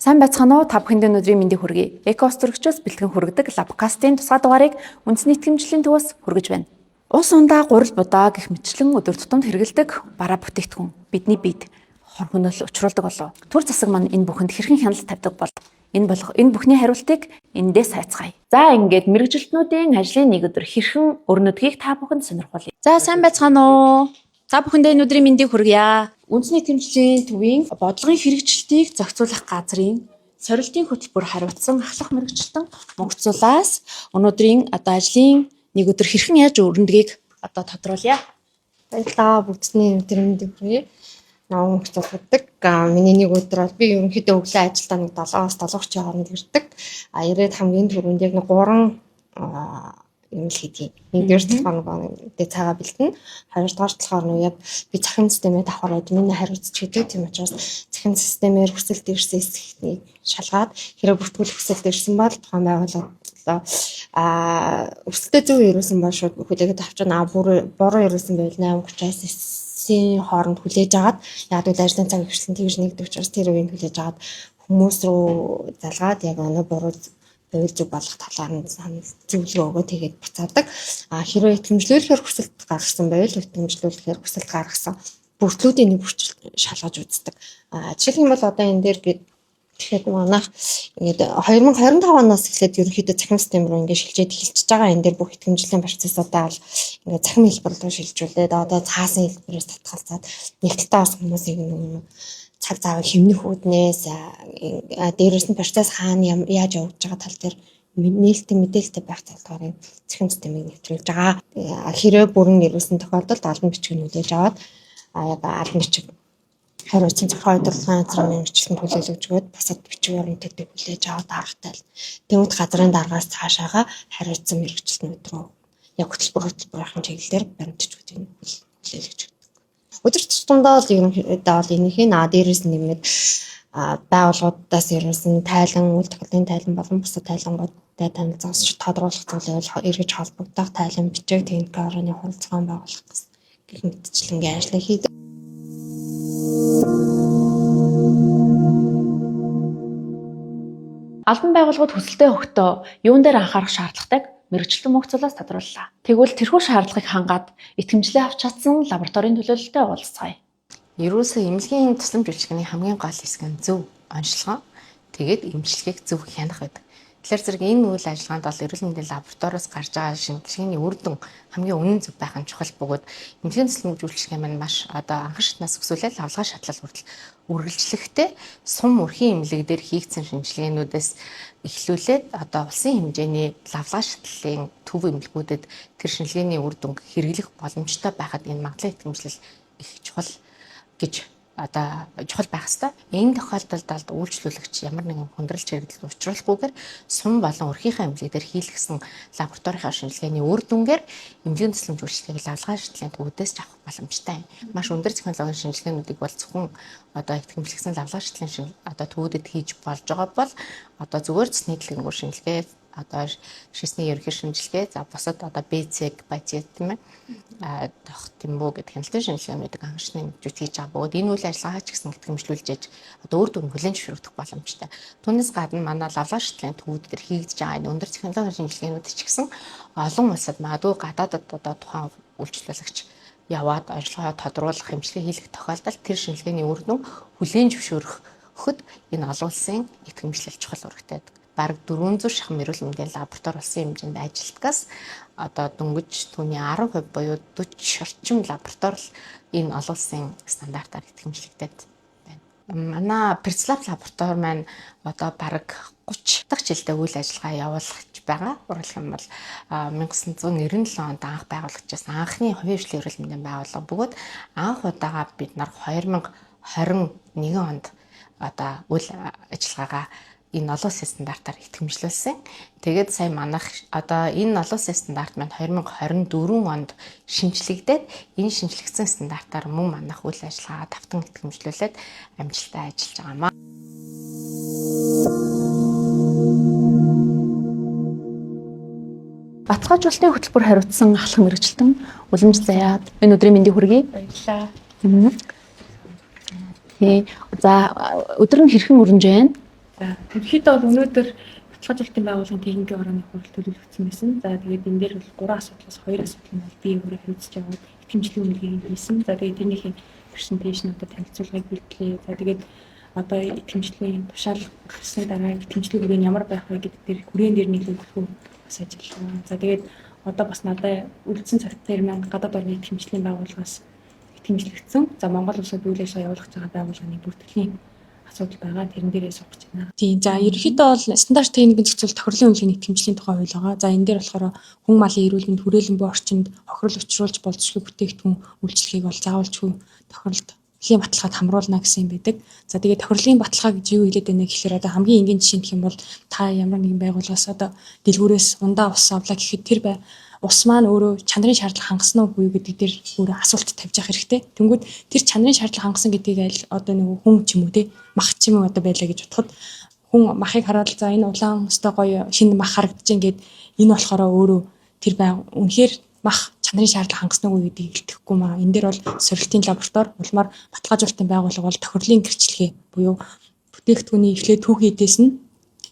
Сайн байцгаана уу? Та бүхэнд өнөөдрийн мэндийг хүргэе. Экострогчос бэлтгэн хүргэдэг лабкастын тусгай дугаарыг үндэсний итгэмжлэлийн төвөөс хүргэж байна. Ус ундаа гурил будаа гэх мэтчлэн өдөр тутамд хэрэгэлдэг бараа бүтээгдэхүүн бидний биед хор хөнөөл учруулдаг болов. Түр засаг маань энэ бүхэнд хэрхэн хяналт тавьдаг бол энэ бүхний хариултыг эндээс хайцгаая. За ингээд мэрэгжилтнүүдийн ажлын нэг өдөр хэрхэн өрнөдгийг та бүхэнд сонирхуулъя. За сайн байцгаана уу? Та бүхэндээ өнөөдрийн мэндийг хүргье. Үндэсний итгэмжлэлийн төвийн бодлогын хэрэгжилтийг зохицуулах газрын сорилтын хөтөлбөр хариуцсан ахлах мэрэгчлэн Монголцуулаас өнөөдрийн ажлын нэг өдөр хэрхэн яаж өрнөдгийг тодруулъя. Баярлалаа бүгдний өнөөдрийн мэндийг хүргэе. Намайг Монголцуулдаг. Миний нэг өдөр бол би ерөнхийдөө өглөө ажилдаа нэг 7-аас 7:30 хооронд ирдэг. Ирээд хамгийн түрүүнд яг 3 юм л хийдгийг. Нэгдүгээр талаар нэг цагаа бэлтэн. Хоёрдугаар талаар нь яг би захин системээ давхар админы хариуцж хийдэг. Тийм учраас захин системээр хүсэлт ирсэн хэсгийг шалгаад хэрэг бүртгүүлэх хүсэлт ирсэн бол тухайн байгууллага өсөлтөө зөв ирүүлсэн бол шууд хүлээгээд авчна. Буруу ирүүлсэн байвал 8:30-аас 9-ийн хооронд хүлээж агаад яг л ажлын цаг ихсэн тэгж нэгдэг учраас тэр үеийг хүлээж агаад хүмүүс рүү залгаад яг буруу зөв болох талаар нь зөвлөгөө өгөө тэгээд буцаадаг. Хэрвээ итгэмжлүүлэхээр хүсэлт гаргасан байвал итгэмжлүүлэхээр хүсэлт гаргасан бүртлүүдийн нэг бүрчил шалгаж үздэг. Жишээлх юм бол одоо энэ дээр би тэгэхээр манайх ингээд 2025 оноос эхлээд ерөнхийдөө захин систем рүү ингээд шилжээд эхэлчихэж байгаа. Энэ дээр бүх итгэмжлэлийн процессуудаа бол ингээд захин хэлбэр рүү шилжүүлээд одоо цаасан хэлбэрээс татгалзаад нэгдэлтэй бас хүмүүсийг нэг цаг цаавыг хэмнэх үүднээс дээрээс нь процесс хаана яаж явж байгаа тал дээр нээлттэй мэдээлэлтэй байх талаар захин системийг нэвтрүүлж байгаа. Хэрэг бүрэн ирүүлсэн тохиолдолд албан бичиг нь хүлээж аваад яг албан бичиг хариуцсан зохион удирдлагын газрын мэргэжилтэнд хүлээлгэж өгөөд бусад бичгээр нь тэдэг хүлээж аваад аргатай. Тэгмэд газрын дараагаас цаашаага хариуцсан мэргэжилтнүүд рүү яг хөтөлбөрийн чиглэлээр баримтж өгдөг хүлээлгэж өгдөг. Өдөр тутамдаа л ерөнхийдөө бол энийхээ дээрээс нэмээд байгууллагуудаас ирсэн тайлан, үйл техникийн тайлан болон бусад тайлангуудтай танилцуулж тодруулах зүйлээр эргэж холбогдох тайлан бичиг техник орны хуралцаан байгуулах гэх мэтчлэнгийн ажлыг хийдэг. Албан байгууллагууд хүсэлтээ өгөхдөө юун дээр анхаарах шаардлагатайг мэргэжилтэн Монголцуулаас тодрууллаа. Тэгвэл тэрхүү шаардлагыг хангаад итгэмжлээ авч чадсан лабораторийн төлөөлөлтөд уулзцгаая. Ерөөсөө эмнэлгийн тусламж үйлчилгээний хамгийн гол хэсэг нь зөв онцлогоо. Тэгээд эмчилгээг зөв хянах байдаг. Тэгэхээр зэрэг энэ үйл ажиллагаанд бол эрүүл мэндийн лабораториос гарч байгаа шинжилгээний үр дүн хамгийн үнэн зөв байх нь чухал бөгөөд эмнэлгийн тусламж үйлчилгээ маань маш анхан шатнаас өсвөлээ лавлгаа шатлал хүртэл үргэлжлэхдээ сум өрхийн эмнэлэг дээр хийгдсэн шинжилгээнүүдээс эхлүүлээд улсын хэмжээний лавлгаа шатлалын төв эмнэлгүүдэд тэр шинжилгээний үр дүнг хэрэглэх боломжтой байхад энэ магадлал итгэмжлэл их чухал гэж чухал байх ёстой. Энэ тохиолдолд үйлчлүүлэгч ямар нэгэн хүндрэлт хэрэглэлд учруулахгүйгээр сум болон өрхийнхээ эмнэлэг дээр хийлгэсэн лабораторийн шинжилгээний үр дүнгээр эмнэлгийн тусламж үйлчилгээг лавлгаа шатлалын төвөөдөөс авах боломжтой. Маш өндөр технологийн шинжилгээнүүдийг бол зөвхөн итгэмжлэгсэн лавлгаа шатлалын төвөөдөд хийж болж байгаа бол зүгээр цэсний дэлгэрэнгүй шинжилгээ шисний ерөнхий шинжилгээ бусад БЦ базит тийм ээ тохтимбо гэдэг хяналтын шинжилгээнүүдийг анхшны мэдүүд хийж байгаа бөгөөд энэ үйл ажиллагаа ч гэсэн итгэмжлүүлж ээж өөр дүр хүлээн зөвшөөрөх боломжтой. Түүнээс гадна манай лавлгаа шатлалын төвүүд дээр хийгдэж байгаа энэ өндөр технологийн шинжилгээнүүд ч гэсэн олон улсад магадгүй гадаадад тухайн үйлчлүүлэгч яваад ажиллагаа тодруулах хэмжлэг хийх тохиолдолд тэр шинжилгээний үр дүн хүлээн зөвшөөрөхөд энэ олон улсын итгэмжлэл чухал үүрэгтэй байдаг. Бараг 400 шахам эрүүл мэндийн лаборатори улсын хэмжээнд ажилтгаас дөнгөж түүний 10% буюу 40 орчим лаборатори энэ олон улсын стандартаар итгэмжлэгдээд байна. Манай Перцлаб лаборатори маань бараг 30 дахь жилдээ үйл ажиллагаа явуулж байгаа. Урлах юм бол 1997 онд анх байгуулагдсан анхны хувийн хөгжлийн эрүүл мэндийн байгууллага бөгөөд анх удаага бид нар 2021 онд үйл ажиллагаагаа энэ олон улсын стандартаар итгэмжлүүлсэн. Тэгээд сая манайх энэ олон улсын стандарт маань 2024 онд шинжлэгдээд энэ шинжлэгдсэн стандартаар мөн манайх үйл ажиллагаагаа давтан итгэмжлүүлээд амжилттай ажиллаж байгаамаа. Баталгаажуулалтын хөтөлбөр хариуцсан ахлах мэргэжилтэн уламж заяад энэ өдрийн мэндийг хүргэе. Баярлалаа. За өдөр нь хэрхэн өрнөж байна? За ерөнхийдөө бол өнөөдөр баталгаажуулалтын байгууллагын техникийн орооны хурал төлөвлөгдсөн байсан. За тэгээд энэ дээр бол 3 асуудлаас 2 асуудал нь бол би өөрөө хэрэгжиж яваад итгэмжлэгийн үнэлгээг хийсэн. За тэгээд тэрнийхээ презентацийн танилцуулгыг бэлтлээ. За тэгээд одоо итгэмжлэгийн тушаал гарсны дараа итгэмжлэг хүрээний ямар байх вэ гэдэг дээр хүрээн дээр нийлүүлэх бас ажилласан. За тэгээд одоо бас надад үлдсэн цагт 2000 гадаад орны итгэмжлэгийн байгууллагаас итгэмжлэгдсэн. За Монгол улсад үйл ажиллагаа явуулах байгаа байгууллагын бүртгэлийн асуудал байгаа. Тэрэн дээрээ суугч байна. Тийм. За ерөнхийдөө бол стандарт техникийн зохицуул тохирлын үнэлгээний итгэмжлийн тухай хууль байгаа. За энэ дээр болохоор хүн малын эрүүл мэнд, хүрээлэн буй орчинд хохирол учруулж болзошгүй бүтээгдэхүүн үйлчлэгийг бол заавалжгүй тохиролд хийн баталгааг хамруулна гэсэн юм байдаг. За тэгээд тохирлын баталгаа гэж юу хэлээд байна гэхээр одоо хамгийн энгийн жишээ гэх юм бол та ямар нэгэн байгууллагаас одоо дэлгүүрээс ундаа ус авлаа гэхэд тэр ус маань өөрөө чанарын шаардлага хангасан уу үгүй гэдэг дээр өөрөө асуулт тавьж явах хэрэгтэй. Тэнгүүд тэр чанарын шаардлага хангасан гэдгийг аль одоо нэг хүн ч юм уу те мах ч юм уу одоо байлаа гэж бодоход хүн махыг хараад за энэ улаан өстой гоё шинэ мах харагдаж ингээд энэ болохоор өөрөө тэр үнэхээр мах чанарын шаардлага хангасан уу гэдгийг илтгэхгүй маа. Энэ дээр бол сорилтын лаборатори улмаар баталгаажуулалтын байгууллага бол тохирлын гэрчлэгээ буюу бүтээгдэхүүний эхлээд түүхий эдээс нь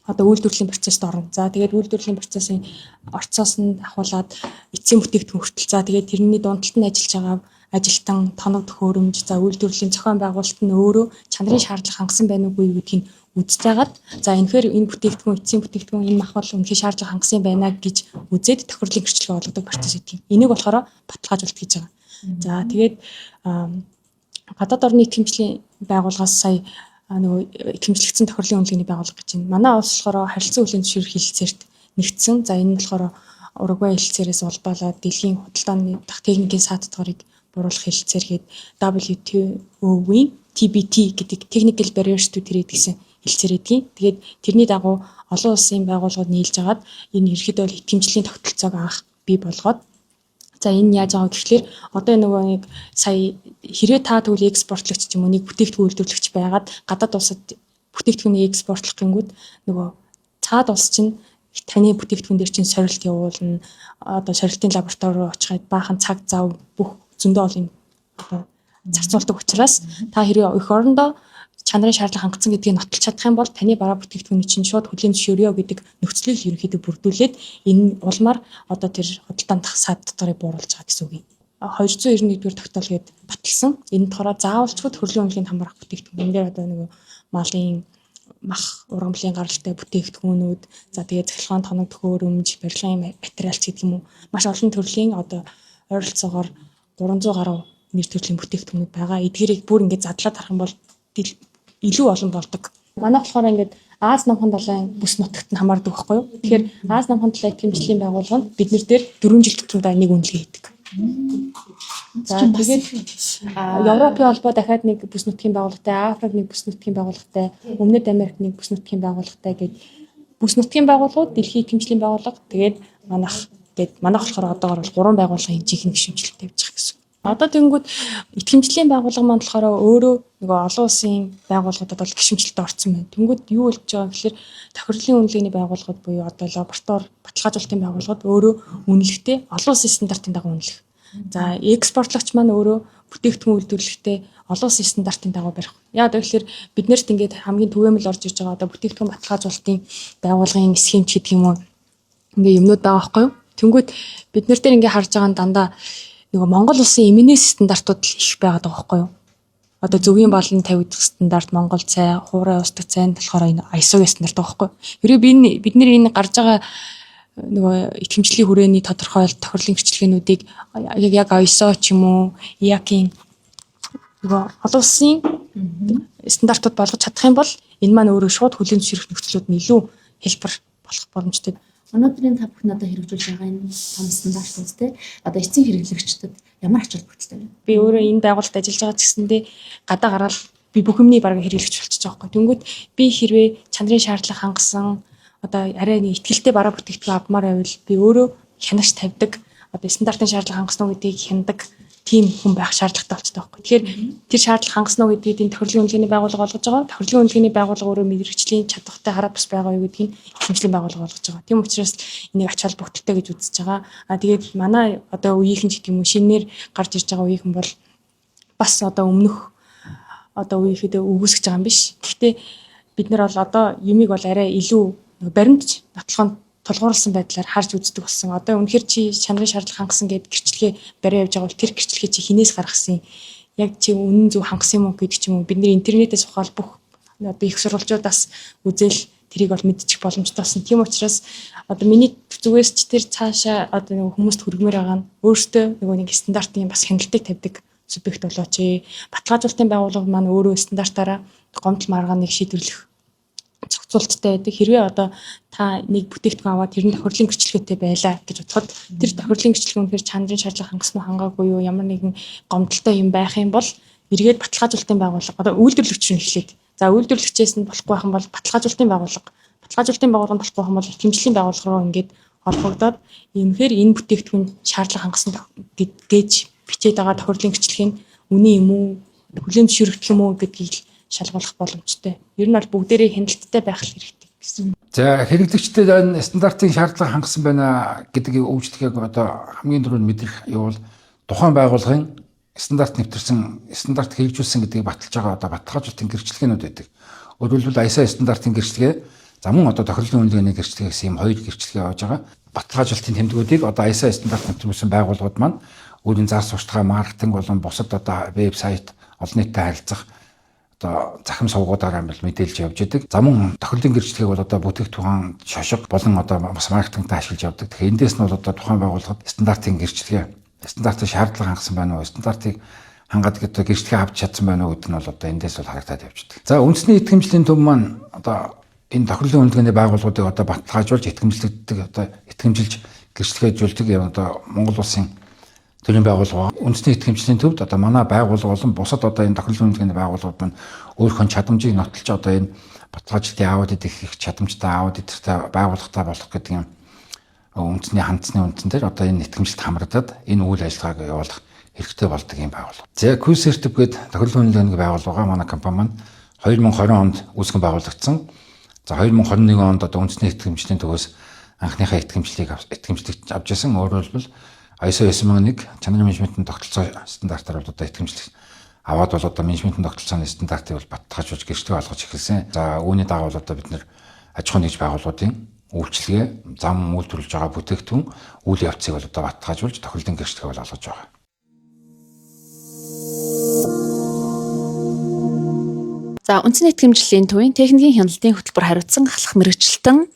одоо үйлдвэрлэлийн процессд орно. За тэгээд үйлдвэрлэлийн процессын орцоос нь ахуулаад эцсийн бүтээгдэхүүн хүртэл. За тэгээд тэрний дундталд нь ажиллаж байгаа ажилтан, тоног төхөөрөмж, за үйлдвэрлэлийн зохион байгуулалт нь өөрөө чанарын шаардлага хангасан байна уугүй гэдгийг үзэж агаад за энэхээр энэ бүтээгдэхүүн эцсийн бүтээгдэхүүн энэ мах бол үнэхээр шаардлага хангасан байна гэж үзээд тохирлын гэрчлэгээ болгодог процесс гэдэг. Энийг болохоор баталгаажуулалт гэж байгаа. За тэгээд гадаад орны итгэмжлийн байгууллагаас сая нөгөө итгэмжлэгдсэн тохирлын үнэлгээний байгууллага гэж байна. Манай улс болохоор харилцан хүлээн зөвшөөрөх хэлэлцээрт нэгдсэн. За энэ нь болохоор Уругвай хэлэлцээрээс улбалаад дэлхийн худалдааны дах техникийн саатдгарыг буруулах хэлэлцээргээд WTO-ийн TBT гэдэг Technical Barriers to Trade гэсэн хэлэлцээр эдгийн. Тэгээд тэрний дагуу олон улсын байгууллагууд нийлж агаад энэ ерөнхийдөө итгэмжлийн тогтолцоог анх бий болгоод за энэ яаж байгаа гэхэлэр одоо нөгөө нэг сая хэрэг та тэгвэл экспортлогч ч юм уу нэг бүтээгдэхүүн үйлдвэрлэгч байгаад гадаад улсад бүтээгдэхүүнийг экспортлох гингүүд нөгөө цаад улс чинь таны бүтээгдэхүүн дээр чинь сорилт явуулна. Одоо сорилтын лаборатори руу очиход баахан цаг зав бүх зөндөө олон одоо зарцуулдаг учраас та хэрэг эх орондоо чанарын шаардлага хангасан гэдгийг нотолж чадах юм бол таны бараа бүтээгдэхүүний чинь шууд хүлээн зөвшөөрье гэдэг нөхцөлийг ерөнхийдөө бүрдүүлээд энэ улмаар одоо тэр худалдаанд саадтарыг бууруулж байгаа гэсэн үг юм. 291-р тогтоолгээд баталсан. Энэ болохоор заавалчгүй тохирлын үнэлгээнд хамаарах бүтээгдэхүүн. Энэ дээр одоо нөгөө малын мах ургамлын гаралтай бүтээгдэхүүнүүд, за тэгээд цахилгаан тоног төхөөрөмж, барилгын материалч гэдэг юм уу. Маш олон төрлийн одоо ойролцоогоор 300 гаруй нэр төрлийн бүтээгдэхүүнүүд байгаа. Эдгээрийг бүр ингээд задлаад харах юм бол илүү олон болдог. Манай болохоор ингээд Аз намхан далайн бүс нутагт нь хамаардаг байхгүй юу? Тэгэхээр Аз намхан далайн итгэмжлэлийн байгууллага нь бид нар дээр 4 жил тутамдаа нэг үнэлгээ хийдэг. За тэгээд Европын холбоо дахиад нэг бүс нутгийн байгууллагатай, Африк нэг бүс нутгийн байгууллагатай, Өмнөд Америк нэг бүс нутгийн байгууллагатай гээд бүс нутгийн байгууллагууд дэлхийн итгэмжлэлийн байгууллага тэгээд манайх болохоор одоогоор бол 3 байгууллагын жинхэнэ гишүүнчлэлтэй явж байгаа гэсэн. Одоо тэнгүүд итгэмжлэлийн байгууллага маань болохоор өөрөө нөгөө олон улсын байгууллагуудад бол гишүүнчлэлтэд орсон байна. Тэнгүүд юу болж байгаа гэхээр тохирлын үнэлгээний байгууллагууд буюу одоо лаборатори баталгаажуулалтын байгууллагууд өөрөө үнэлэхдээ олон улсын стандартын дагуу үнэлэх. За экспортлогч маань өөрөө бүтээгдэхүүн үйлдвэрлэхдээ олон улсын стандартын дагуу барих. Яагаад гэвэл бид нарт ингээд хамгийн түгээмэл орж иж байгаа одоо бүтээгдэхүүн баталгаажуулалтын байгууллагын схемч гэдэг юм уу ингээ юмнууд байгаа байхгүй юу? Тэнгүүд бид нар дээр ингээ харж байгаа нь дандаа нөгөө Монгол улсын эмнээс стандартууд их байгаад байгаа байхгүй юу? Одоо зөвгийн балны тавигдах стандарт, Монгол цай, хуурай устдах цай нь болохоор энэ ISO-гийн стандарт байгаа байхгүй юу? Хэрвээ бид нэр энэ гарч байгаа нөгөө итгэмжлэлийн хүрээний тодорхойлолт тохирлын гэрчлэгээнүүдийг яг ISO ч юм уу, IAC-ийн нөгөө олон улсын стандартууд болгож чадах юм бол энэ маань өөрөө шууд хүлээн зөвшөөрөх нөхцлүүд нь илүү хэлбэр болох боломжтой. Өнөөдрийн та бүхэн одоо хэрэгжүүлж байгаа энэ том стандартууд те одоо эцсийн хэрэглэгчдэд ямар ач холбогдолтой вэ? Би өөрөө энэ байгууллагад ажиллаж байгаа ч гэсэндээ гадаа гараад би бүх юмний бараг хэрэглэгч болчихж байгаа байхгүй. Тэнгүүд би хэрвээ чанарын шаардлага хангасан одоо арай нэг ихтгэлтэй бараа бүтээгдэхүүн авмаар байвал би өөрөө хянагч тавьдаг. Одоо стандартын шаардлага хангасан уу гэдгийг хяндаг тийм хүн байх шаардлагатай болчихдог байхгүй. Тэгэхээр тэр шаардлага хангасан уу гэдгийг энэ тохирлын үнэлгээний байгууллага болгож байгаа. Тохирлын үнэлгээний байгууллага өөрөө мэрэгжлийн чадвартай хараад бас байгаа юу гэдгийг ихэвчлэн байгууллага болгож байгаа. Тийм учраас энийг ач холбогдолтой гэж үзэж байгаа. Тэгээд манай одоо үеийнхэн ч гэдэг юм уу шинээр гарч ирж байгаа үеийнхэн бол бас одоо өмнөх одоо үеийнхэдээ үгүйсгэж байгаа юм биш. Гэхдээ бид нар бол одоо юмыг бол арай илүү баримтж нотлохонд тулгуурласан байдлаар харж үздэг болсон. Одоо үнэхээр чи чанарын шаардлага хангасан гэд гэрчлэгээ барай явж байгаа бол тэр гэрчлэгээ чи хинээс гаргасан? Яг чи үнэн зөв хангасан юм уу гэдэг ч юм уу. Бид нэр интернетээс ухаал бүх одоо их сурвалжуудаас үзэл тэрийг бол мэдчих боломжтой болсон. Тийм учраас одоо миний зүгээс ч тэр цаашаа одоо нэг хүмүүст хүргэмээр байгаа нь өөртөө нэг стандартын бас хяналтыг тавьдаг субъект болооч. Баталгаажуулалтын байгууллага маань өөрөө стандартаараа гомдол маргааныг шийдвэрлэх зохицуулттай байдаг. Хэрвээ одоо та нэг бүтээгдэхүүн аваад тэр нь тохирлын гэрчлэгээтэй байлаа гэж бодоход тэр тохирлын гэрчлэгээ үнэхээр чанарын шаардлага хангасан уу хангаагүй юу, ямар нэгэн гомдолтой юм байх юм бол эргээд баталгаажуулалтын байгууллага одоо үйлдвэрлэгч рүү эхлээд за үйлдвэрлэгчээс нь болохгүй байх юм бол баталгаажуулалтын байгууллага болохгүй байх юм бол итгэмжлэлийн байгууллага руу ингээд холбогдоод үнэхээр энэ бүтээгдэхүүн шаардлага хангасан гэж бичээд байгаа тохирлын гэрчлэгийн үнэн юм уу, хүлээн зөвшөөрөгдөх юм уу гэдгийг шалгуулах боломжтой. Ер нь бол бүгдээрээ хяналттай байх хэрэгтэй гэсэн. За хэрэглэгчдэд энэ стандартын шаардлага хангасан байна гэдгийг өвчлөхийг одоо хамгийн түрүүнд мэдрэх юу бол тухайн байгууллагын стандарт нэвтэрсэн стандарт хэрэгжүүлсэн гэдгийг баталж байгаа одоо баталгаажуулалтын гэрчлэгээнүүд байдаг. Өөрөөр хэлбэл ISO стандартын гэрчлэгээ за мөн одоо тохирлын үнэлгээний гэрчлэгээс ийм хоёр гэрчлэгээ явж байгаа. Баталгаажуулалтын тэмдгүүдийг одоо ISO стандарт нэвтрүүлсэн байгууллагууд маань өөрийн зар сурталчилгаа, маркетинг болон бусад одоо вебсайт, олон нийтэд харилцах одоо захим сувгуудаараа мэдээлж явж байдаг. За мөн тохирлын гэрчлэгийг бол одоо бүтээгдэхүүн шошго болон одоо бас маркетингт ашиглаж явдаг. Тэгэхээр эндээс нь бол одоо тухайн байгууллагад стандартын гэрчлэгээ, стандартын шаардлага хангасан байна уу, стандартыг хангаад гэдэг гэрчлэгээ авч чадсан байна уу гэдэг нь бол одоо эндээс бол харагдаад явж байгаа. За үндэсний итгэмжлэлийн төв маань одоо энэ тохирлын үнэлгээний байгууллагуудыг одоо баталгаажуулж итгэмжлэгддэг одоо итгэмжилж гэрчлэгээжүүлдэг юм одоо Монгол улсын төрийн байгууллага үндэсний итгэмжлэлийн төвд одоо манай байгууллага болон бусад одоо энэ тохирлын үнэлгээний байгууллагууд маань өөрийнхөө чадамжийг нотолж одоо энэ баталгаажлалтын аудит их чадамжтай аудитортай байгууллагатай болох гэдэг юм үндэсний хандсны үндсэн дээр одоо энэ итгэмжлэлд хамрагдаад энэ үйл ажиллагааг явуулах хэрэгтэй болдог юм байгууллага. За Q-Certif гээд тохирлын үнэлгээний байгууллага манай компани маань 2020 онд үүсгэн байгуулагдсан. За 2021 онд одоо үндэсний итгэмжлэлийн төвөөс анхныхаа итгэмжлэлийг авч ирсэн. Өөрөөр хэлбэл ISO 9001 чанарын менежментийн тогтолцоо стандартаар бол одоо итгэмжлэх аваад бол одоо менежментийн тогтолцооны стандартыг бол баталгаажуулж гэрчлэг болгож эхэлсэн. За үүний дагуу бол одоо бид нэр аж ахуйн нэгж байгууллагуудын үйлчилгээ, зам үйлдвэрлэж байгаа бүтээгдэхүүн үйл явцыг бол одоо баталгаажуулж тохирлын гэрчлэгээ бол олгож байгаа. За үндсэн итгэмжлэлийн төвийн техникийн хяналтын хөтөлбөр хариуцсан ахлах мэргэжилтэн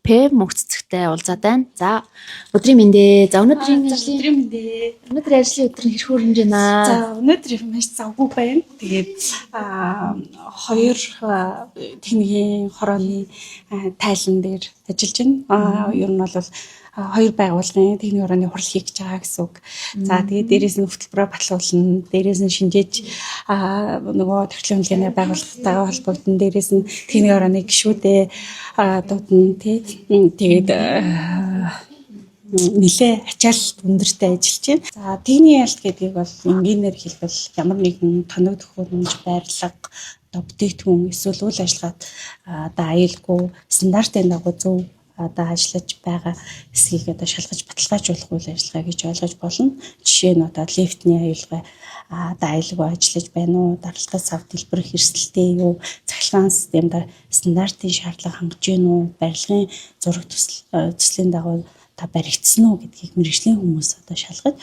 П мөнгөцөгтэй уулзаад байна. За өдрийн мэндэ. За өнөөдрийн ажлын мэндэ. Өнөөдрийн ажлын өдөр нь хэрхэн хөрөмж байна? За өнөөдөр маш завгүй байна. Тэгээд хоёр техникийн хорооны тайлан дээр ажиллаж байна. Ер нь бол хоёр байгууллагын техникийн хорооны хурал хийж байгаа гэсэн үг. За тэгээд дээрээс нь хөтөлбөрөөр батлуулна, дээрээс нь шинжээж нөгөө тохирлын үнэлгээний байгууллагатайгаа холбогдсон, дээрээс нь техникийн хорооны гишүүдээ дуудана тий. Тэгээд нэлээ ачаалт өндөртэй ажиллаж байна. За техникийн ялт гэдгийг бол энгийнээр хэлбэл ямар нэгэн тоног төхөөрөмж, барилга, одоо бүтээгдэхүүн эсвэл үйл ажиллагаат одоо аюулгүй стандартын дагуу зөв одоо ажиллаж байгаа эсхийг одоо шалгаж баталгаажуулах үйл ажиллагаа гэж ойлгож болно. Жишээ нь одоо лифтний аюулгүй одоо аюулгүй ажиллаж байна уу, даралтаа сав дэлбэрэх эрсдэлтэй юу, цахилгаан системд стандартын шаардлага хангаж байна уу, барилгын зураг төслийн дагуу та баригдсан уу гэдгийг мэргэжлийн хүмүүс одоо шалгаж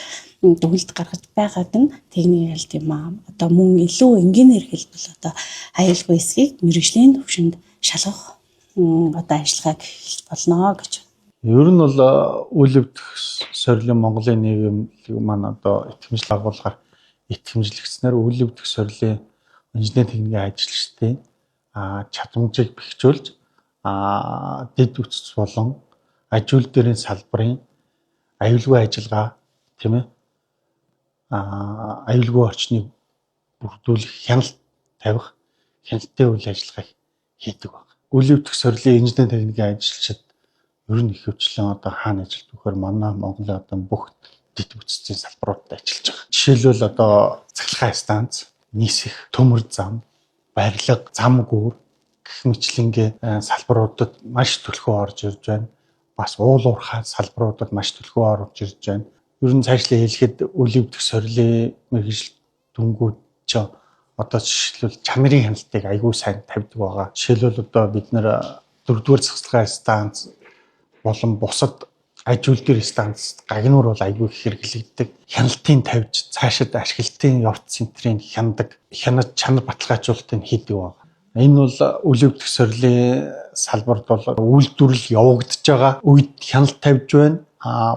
дүгнэлт гаргаж байгааг нь техникийн ялт юм аа. Одоо мөн илүү энгийнээр хэлбэл одоо аюулгүй эсхийг мэргэжлийн төвшөнд шалгах одоо ажиллагааг эхэлж болно гэж. Ер нь бол үйл өвдөх сорилын Монголын нийгэмлэг маань одоо итгэмжлэл агуулгаар итгэмжлэгснээр үйл өвдөх сорилын инженери техникийн ажилчдын чадамжийг бэхжүүлж дэд үтц болон ажил дээрийн салбарын аюулгүй ажиллагаа тийм ээ аюулгүй орчныг бүрдүүлэх хяналт тавих хяналттай үйл ажиллагааг хийдэг байна. Үйл өвдөх сорилын инженери техникийн ажилчид ер нь их хвчлэн одоо хаана ажилладаг вэхээр манай Монголын одоо бүх дэд бүтцийн салбаруудад ажиллаж байгаа. Жишээлбэл одоо цахилгаан станц, нийсэх, төмөр зам, барилга, зам гүүр гэх мэтлэнгээ салбаруудад маш төлхөө орж ирж байна. Бас уул уурхай салбаруудад маш төлхөө орж ирж байна. Ер нь цаашлаа хэлэхэд үйл өвдөх сорилын мэргэжил дүнгууд ч одоо жишээлбэл чанарын хяналтыг аягүй сайн тавьдаг байгаа. Жишээлбэл одоо бид нэр 4-р цэцлэгээ станц болон бусад аж үйлдвэр станц гагнуур бол аягүй их хэрэглэгддэг. Хяналтын тавьж цаашид ашиглалтын явц центрийг хяндаг, хянаж чанар баталгаажуулалтыг хийдэг байгаа. Энэ бол үйл өвдөх сорилын салбарт бол үйлдвэрлэл явагдаж байгаа үед хяналт тавьж байна.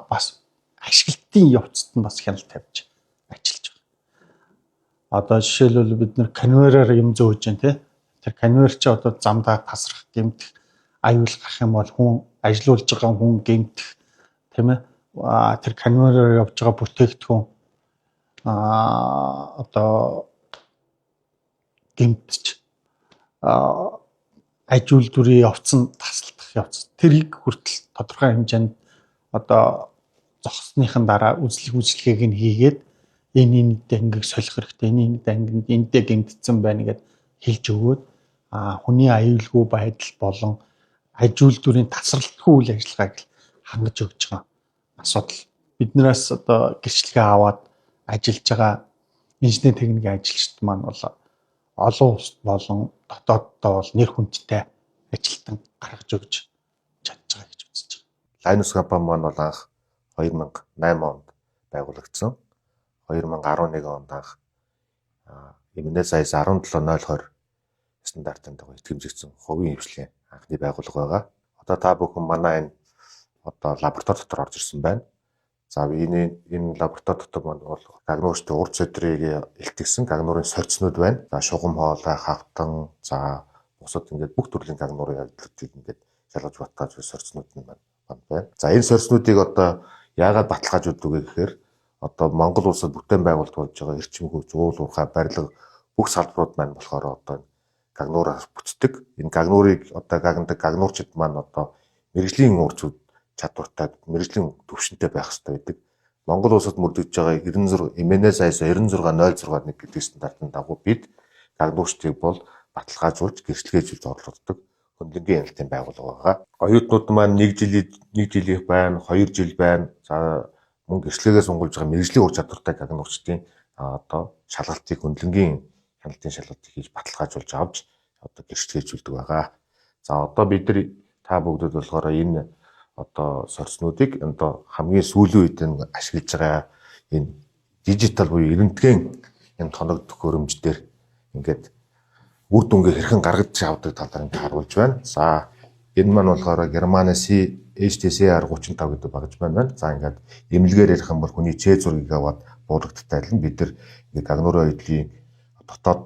Бас ашиглалтын явцад нь бас хяналт тавьж ажиллаж байгаа. Одоо жишээлбэл бид нэр конвейераар юм зөөж байна тий. Тэр конвейер чи одоо замдаа тасрах, гэмтэх, аюул гарах юм бол хүн ажиллаулж байгаа хүн гэмтэх тийм ээ. Тэр конвейераар явж байгаа бүтээгдэхүүн одоо гэмтэж аж үйлдвэрийн явцсан тасалдах явц. Тэрийг хүртэл тодорхой хэмжээнд одоо зогссныхан дараа үйлчлэгийг нь хийгээд энэ дангиг солих хэрэгтэй, энэ дангид энтэй гэмтсэн байна гэд хэлж өгөөд хүний аюулгүй байдал болон аж үйлдвэрийн тасралтгүй үйл ажиллагааг хангаж өгч байгаа асуудал. Биднээс одоо гэрчлэгээ аваад ажиллаж байгаа инженерийн техникийн ажилчид маань бол олон улсад болон дотооддоо бол нэр хүндтэй ажилтан гаргаж өгч чадж байгаа гэж үзэж байна. Linus компани маань бол анх 2008 онд байгуулагдсан. 2011 онд анх Eminence IS 17.020 стандартанд итгэмжигдсэн хувийн хвшлийн анхны байгууллага байгаа. Одоо та бүхэн манай энэ одоо лаборатори дотор орж ирсэн байна. За энэ лаборатори дотор маань бол гагнуурчдын урд содрыг илтгэсэн гагнуурын сорьцнууд байна. За шугам хоолой, хавтан, за бусад ингээд бүх төрлийн гагнуурын явдлуудыг ингээд шалгаж баталгааж сорьцнууд нь байна. За энэ сорьцнуудыг одоо яагаад баталгаажуулдаг вэ гэхээр одоо Монгол улсад бүтээн байгуулалт болж байгаа эрчим хүч, уул уурхай, барилга бүх салбарууд маань болохоор одоо гагнуураар бүтдэг. Энэ гагнуурыг одоо гагнадаг гагнуурчид маань одоо мэрэгжлийн урд чадвартай, мэрэгжлийн төвшөнтэй байх хэрэгтэй байдаг. Монгол улсад мөрдөж байгаа 96 Eminence IS 96.061 гэдэг стандартын дагуу бид гагнуурчдыг бол баталгаажуулж гэрчлэгээжүүлж орлогддог хөндлөнгийн хяналтын байгууллага байгаа. Оюутнууд маань 1 жилийнх байна, 2 жил байна. За мөн гэрчлэгээ сунгуулж байгаа мэрэгжлийн ур чадвартай гагнуурчдын одоо шалгалтыг хөндлөнгийн хяналтын шалгалтыг хийж баталгаажуулж авч одоо гэрчлэгээжүүлдэг байгаа. За одоо бид нар та бүгдд болохоор энэ одоо сорьцнуудыг одоо хамгийн сүүлийн үед ашиглаж байгаа энэ дижитал буюу эрдэнэтгийн энэ тоног төхөөрөмж дээр ингээд үр дүнгээ хэрхэн гаргаж авдаг талаар ингээд харуулж байна. За энэ маань болохоор Германаас HTCR 35 гэдэг багж байна. За ингээд эмнэлгээр ярих юм бол хүний C зургийг аваад буулгадтай адилхан бид нар ингээд гагнуурын оюутлын дотоод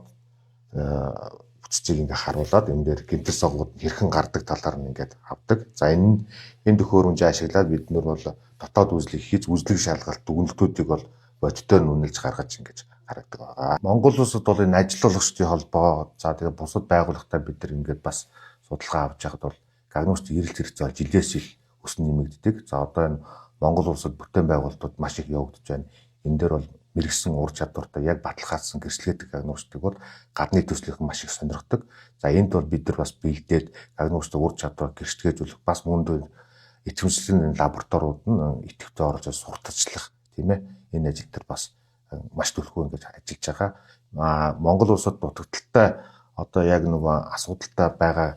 бүтцийг ингээд харуулад энэ дээр гинтэр соггууд хэрхэн гардаг талаар нь ингээд авдаг. За энэ төхөөрөмжийг ашиглаад бид нар бол дотоод үзлэг хийж үзлэг шалгалт дүгнэлтүүдийг бол бодитоор нь үнэлж гаргаж ингэж харагдаг байгаа. Монгол улсад бол энэ ажил олгогчдын холбоо за тэгээ бусад байгууллагатай бид нар ингээд бас судалгаа авч байхад бол гагнуурчдын эрэлт хэрэгцээ жилээс жил өснө нэмэгддэг. За одоо энэ Монгол улсад бүтээн байгуулалтууд маш их явагдаж байна. Энэ дээр бол мэрэгсэн ур чадвартай яг баталгаажсан гэрчлэгээдэг гагнуурчдыг бол гадны төслийнхэн маш их сонирхдаг. За энд бол бид нар бас бэлдээд гагнуурчдын ур чадвар гэрчлэгээжүүлэх бас мөн итгэмжлэлийн лабораториуд нь идэвхтэй орж сурталчлах тийм ээ энэ ажил дээр бас маш төлхөө ингэж ажиллаж байгаа. Монгол улсад дутагдaltaй одоо яг нөгөө асуудалтай байгаа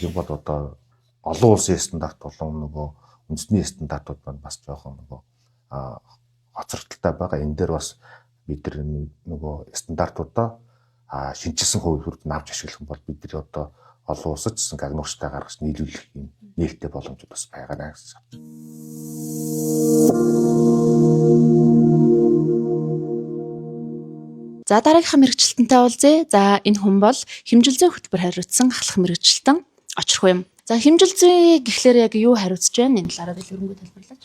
юм бол одоо олон улсын стандарт болон нөгөө үндэсний стандартууд маань бас жоохон нөгөө хоцрогдолтой байгаа. Энэ дээр бас бид нар нөгөө стандартуудаа шинжилсэн хувь хүрд навч ашиглах юм бол бид нар одоо олон улсад гэсэн гагнуурчтай гаргаж нийлүүлэх юм нээлттэй боломжууд бас байгаа гэсэн. За дараагийнхаа мэрэгчлэлтэнтэй уулзъя. За энэ хүн бол хэмжилзэн хөтөлбөр хариуцсан ахлах мэрэгчлэлтэн очрох юм. За хэмжилзэн гэхлээр яг юу хариуцж байна? Энэ талаараа дэлгэрэнгүй тайлбарлаач.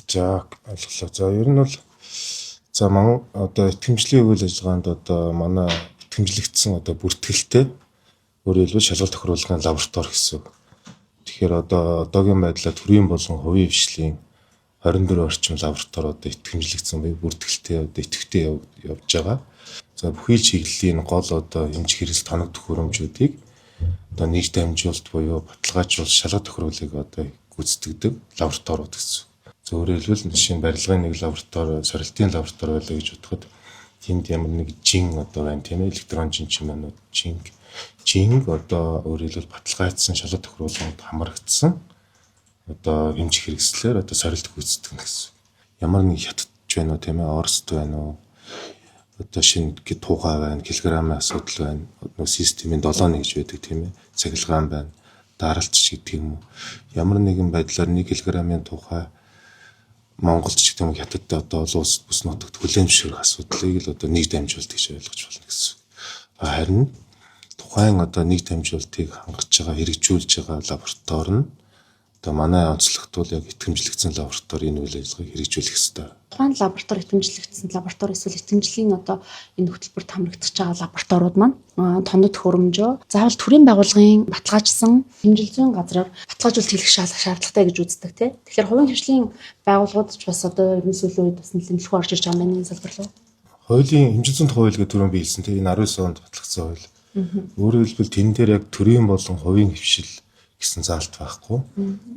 За ойлголоо. За ер нь бол за одоо итгэмжлэлийн үйл ажиллагаанд одоо манай итгэмжлэгдсэн одоо бүртгэлтэй өөрөөр хэлбэл шалгалт тохируулгын лаборатори гэсэн. Тэгэхээр одоо одоогийн байдлаар төрийн болон хувийн хвшлийн 24 орчим лаборатори одоо итгэмжлэгдсэн буюу бүртгэлтэй одоо идэвхтэй явж байгаа. За бүхий чиглэлийн гол одоо хэмжих хэрэгсэл тоног төхөөрөмжүүдийг одоо нийт дамжуулалт буюу баталгаажуулалт шалгалт тохируулгыг одоо гүйцэтгэдэг лабораториуд гэсэн. За өөрөөр хэлбэл жишээ нь барилгын нэг лаборатори, сорилтын лаборатори байлаа гэж бодоход тэнд ямар нэг жин одоо байна тийм ээ, электрон жинчмэнүүд жин одоо өөрөөр хэлбэл баталгаажсан шалгалт тохируулганд хамрагдсан одоо хэмжих хэрэгслээр одоо сорилт гүйцэтгэх гэсэн. Ямар нэг хятадч байна уу тийм ээ, Оросд байна уу, одоо шинэ тухай байна, килограммын асуудал байна, системийн 7-1 гэж байдаг тийм ээ, цахилгаан байна, дараалч гэдэг юм уу. Ямар нэгэн байдлаар 1 килограммын тухай Монголд ч гэдэг юм хятадд одоо олон улс бүс нутагт хүлээн зөвшөөрөх асуудлыг л одоо нэг дамжуулт гэж ойлгож болно гэсэн. Харин тухайн одоо нэг дамжуултыг хангаж байгаа, хэрэгжүүлж байгаа лаборатори нь одоо манай онцлогт бол яг итгэмжлэгдсэн лаборатори энэ үйл ажиллагааг хэрэгжүүлэх ёстой. Тухайн лаборатори итгэмжлэгдсэн лаборатори эсвэл итгэмжлийн одоо энэ хөтөлбөрт хамрагдаж байгаа лабораториуд маань тоног төхөөрөмжөө заавал төрийн байгууллагын баталгаажсан хэмжил зүйн газраар баталгаажуулалт хийх шаардлагатай гэж үздэг тийм. Тэгэхээр хувийн хвшлийн байгууллагууд ч бас одоо ерөн сүүлийн үед бас нэмэлтгүй орж ирж байгаа юм салбар руу. Хуулийн хэмжил зүйн хууль гэдэг түрүүн би хэлсэн тийм, энэ 19 онд батлагдсан хууль. Өөрөөр хэлбэл тэн дээр яг төрийн болон хувийн хвшил гэсэн заалт байхгүй.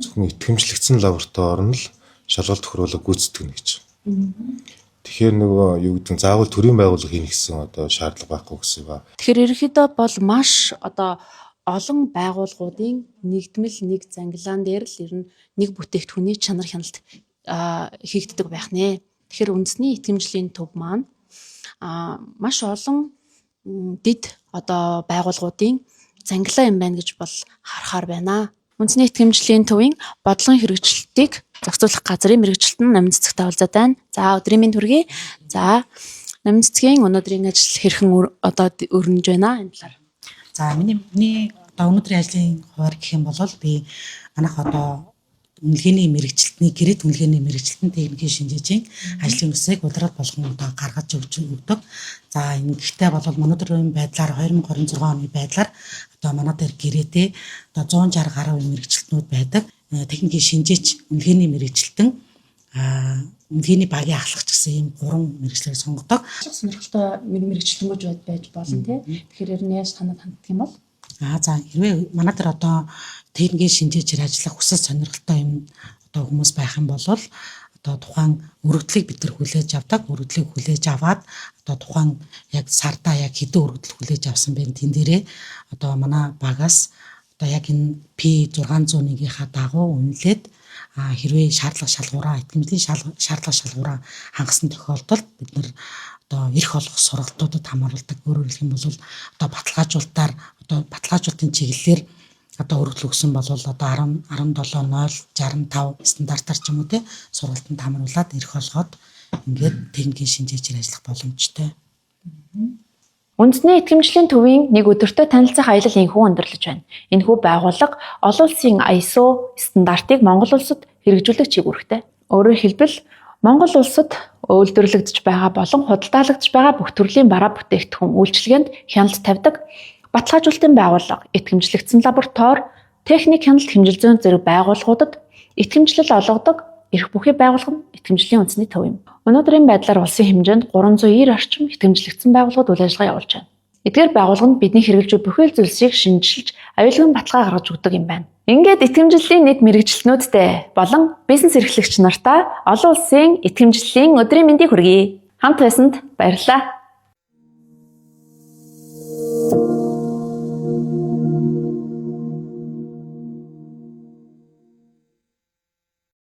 Зөвхөн итгэмжлэгдсэн лаборатори нь л шалгалт тохируулга гүйцэтгэнэ гэж. Тэгэхээр нөгөө юу гэдэг нь заавал төрийн байгууллага хийнэ гэсэн одоо шаардлага байхгүй гэсэн ба. Тэгэхээр ерөнхийдөө бол маш одоо олон байгууллагуудын нэгдмэл нэг зангилаан дээр л ер нь нэг бүтээгдэхүүний чанар хяналт хийгддэг байх нэ. Тэгэхээр үндэсний итгэмжлийн төв маань маш олон дэд одоо байгууллагуудын зангилаа юм байна гэж бол харахаар байна. Үндэсний итгэмжлийн төвийн бодлогын хэрэгжилтийг зохицуулах газрын мэргэжилт нь номын цэцэгтэй уулзаад байна. За өдрийн мэнд хүргэе. За номын цэцгийн өнөөдрийн ажил хэрхэн одоо өрнөж байна энэ талаар. За миний одоо өнөөдрийн ажлын хуваар гэх юм бол би манайх одоо үнэлгээний мэргэжилтний гэрээт үнэлгээний мэргэжилтэн техникийн шинжээжийн ажлын үсэг удрал болгон одоо гаргаж өгдөг. За энэ гэхдээ бол өнөөдрийн байдлаар 2026 оны байдлаар одоо манай дээр гэрээтэй одоо 160 гаруй мэргэжилтнүүд байдаг. Техникийн шинжээч үнэлгээний мэргэжилтэн үнэлгээний багийн ахлагч гэсэн ийм 3 мэргэжлийг сонгодог. Сонирхолтой мэргэжилтэнгүүд байж болно тийм. Тэгэхээр ер нь яаж танад ханддаг юм бол? За хэрвээ манай дээр одоо техникийн шинжээчээр ажиллах хүсэл сонирхолтой юм одоо хүмүүс байх юм бол одоо тухайн өргөдлийг бид нар хүлээж авдаг. Өргөдлийг хүлээж аваад одоо тухайн яг сардаа яг хэдэн өргөдөл хүлээж авсан бэ тэн дээрээ одоо манай багаас одоо яг энэ P601-ийнхаа дагуу үнэлээд хэрвээ шаардлага шалгуураа итгэмжлийн шаардлага шалгуураа хангасан тохиолдолд бид нар одоо эрх олох сургалтуудад хамруулдаг. Өөрөөр хэлэх юм бол одоо баталгаажуулалтаар одоо баталгаажуулалтын чиглэлээр одоо өргөдөл өгсөн бол одоо 17.065 стандартаар ч юм уу те сургалтанд хамруулад эрх олгоод ингээд техникийн шинжээчээр ажиллах боломжтой. Үндэсний итгэмжлийн төвийн нэг өдөртөө танилцах аялал энэхүү өндөрлөж байна. Энэхүү байгууллага олон улсын ISO стандартыг Монгол улсад хэрэгжүүлэх чиглэлтэй. Өөрөөр хэлбэл Монгол улсад үйлдвэрлэгдэж байгаа болон худалдаалагдж байгаа бүх төрлийн бараа бүтээгдэхүүн үйлчилгээнд хяналт тавьдаг баталгаажуулалтын байгууллага, итгэмжлэгдсэн лаборатори, техник хяналт хэмжил зүйн зэрэг байгууллагуудад итгэмжлэл олгодог эрх бүхий байгууллага нь итгэмжлийн үндэсний төв юм. Өнөөдрийн байдлаар улсын хэмжээнд 390 орчим итгэмжлэгдсэн байгууллагууд үйл ажиллагаа явуулж байна. Эдгээр байгууллаганд бидний хэрэгжүүлэх бүхэл зүйлсийг шинжилж, аюулгүй баталгаа гаргаж өгдөг юм байна. Ингээд итгэмжлэлийн нийт мэргэжилтнүүдтэй болон бизнес эрхлэгч нартаа олон улсын итгэмжлэлийн өдрийн мэндийг хүргэе. Хамт байсанд баярлалаа.